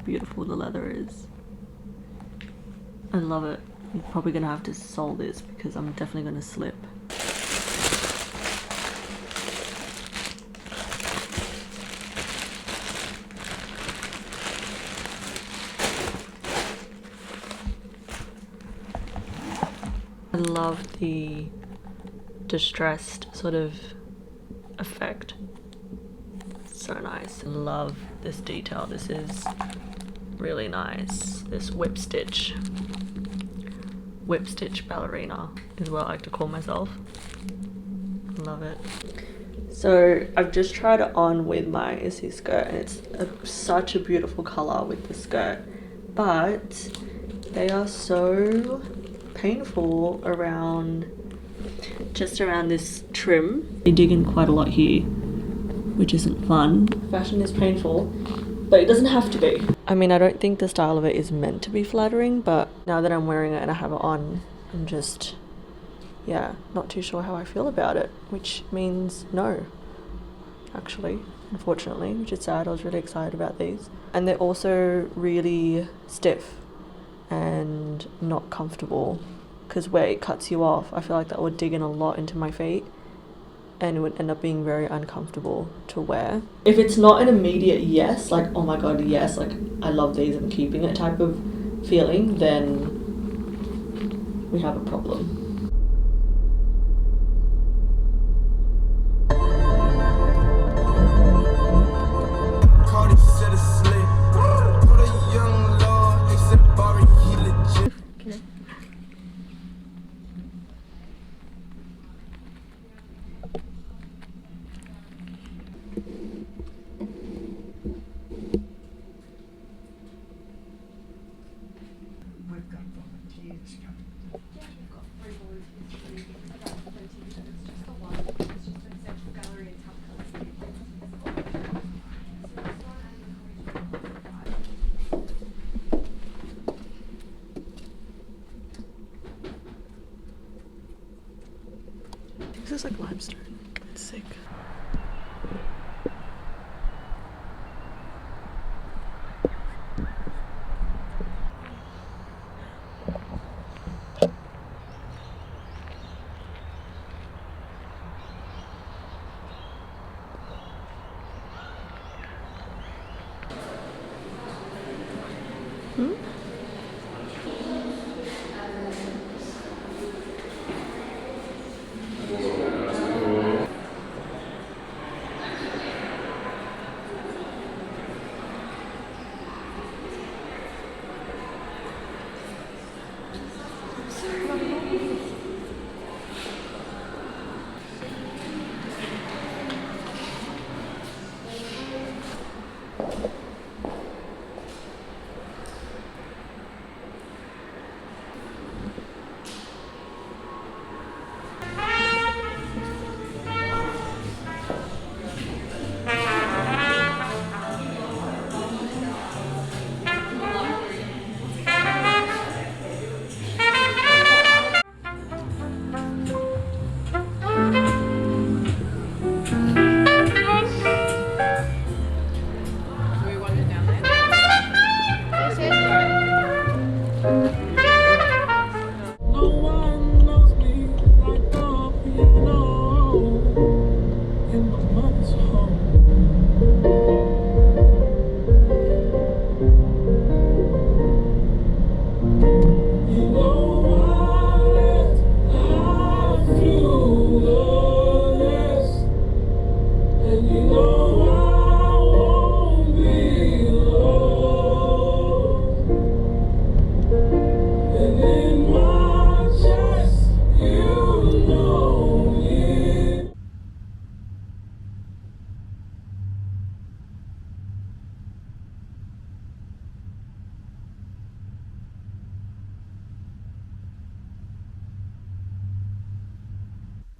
beautiful the leather is. I love it. I'm probably gonna have to sole this because I'm definitely gonna slip. I love the distressed sort of effect. So nice. Love this detail. This is really nice. This whip stitch ballerina is what I like to call myself. Love it. So I've just tried it on with my Issy skirt, and it's such a beautiful color with the skirt, but they are so painful around, just around this trim. They dig in quite a lot here, which isn't fun. Fashion is painful, but it doesn't have to be. I mean, I don't think the style of it is meant to be flattering, but now that I'm wearing it and I have it on, I'm just, yeah, not too sure how I feel about it, which means no, actually, unfortunately, which is sad. I was really excited about these. And they're also really stiff and not comfortable, because where it cuts you off, I feel like that would dig in a lot into my feet and it would end up being very uncomfortable to wear. If it's not an immediate yes, like oh my god yes, like I love these, I'm keeping it type of feeling, then we have a problem. This is like limestone. It's sick.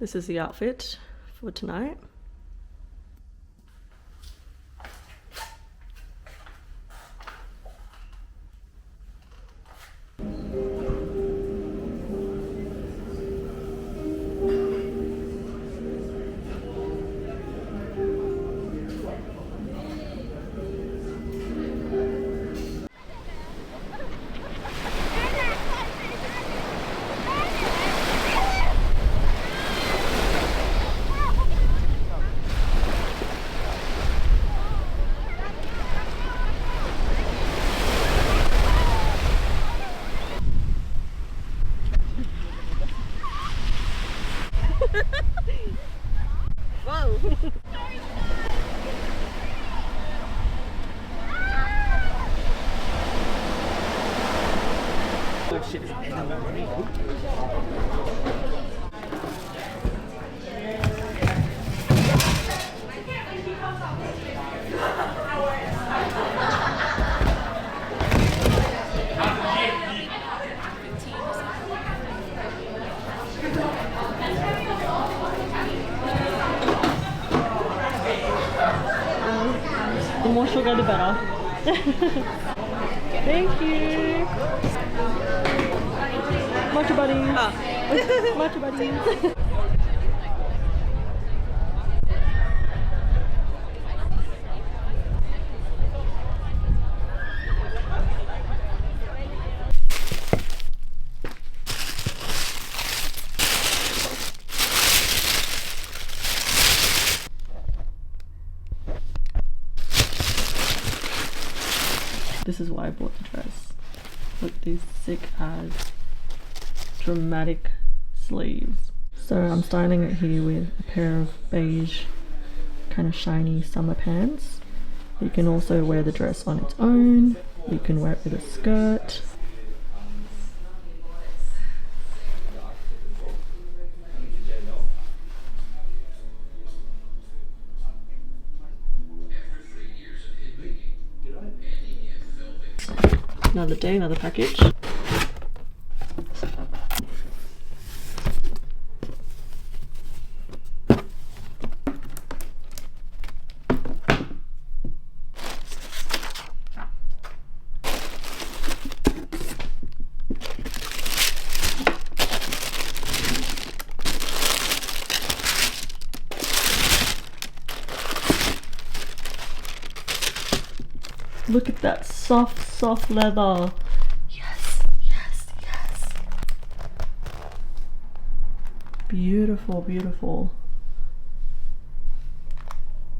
This is the outfit for tonight. Whoa. Oh shit, The more sugar, the better. Thank you. Matcha buddies. Matcha buddies. This is why I bought the dress. With these sick ass dramatic sleeves. So I'm styling it here with a pair of beige kind of shiny summer pants. You can also wear the dress on its own. You can wear it with a skirt. Another day, another package. Look at that soft leather. Yes, yes, yes. Beautiful, beautiful.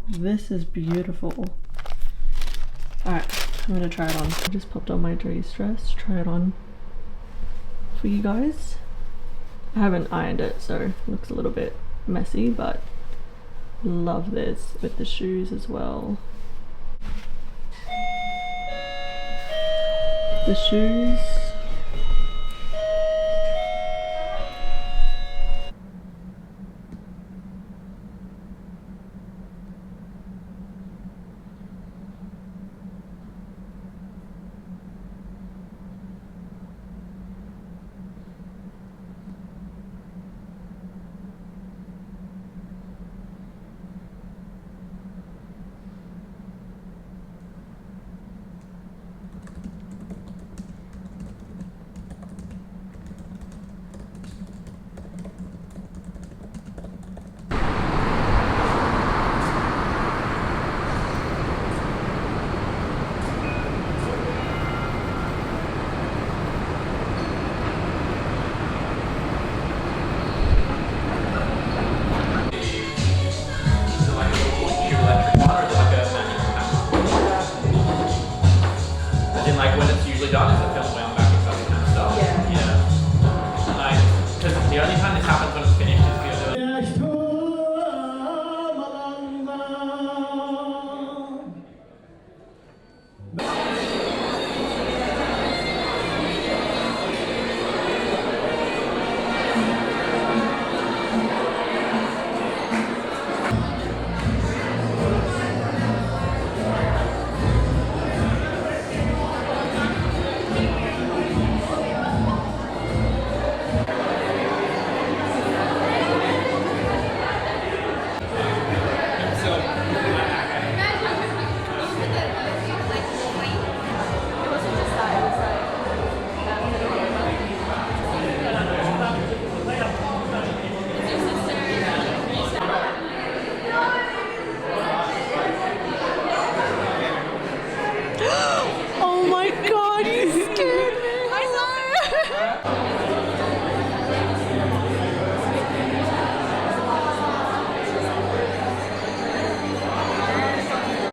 This is beautiful. Alright, I'm gonna try it on. I just popped on my Dries dress, try it on for you guys. I haven't ironed it, so it looks a little bit messy, but love this with the shoes as well. The shoes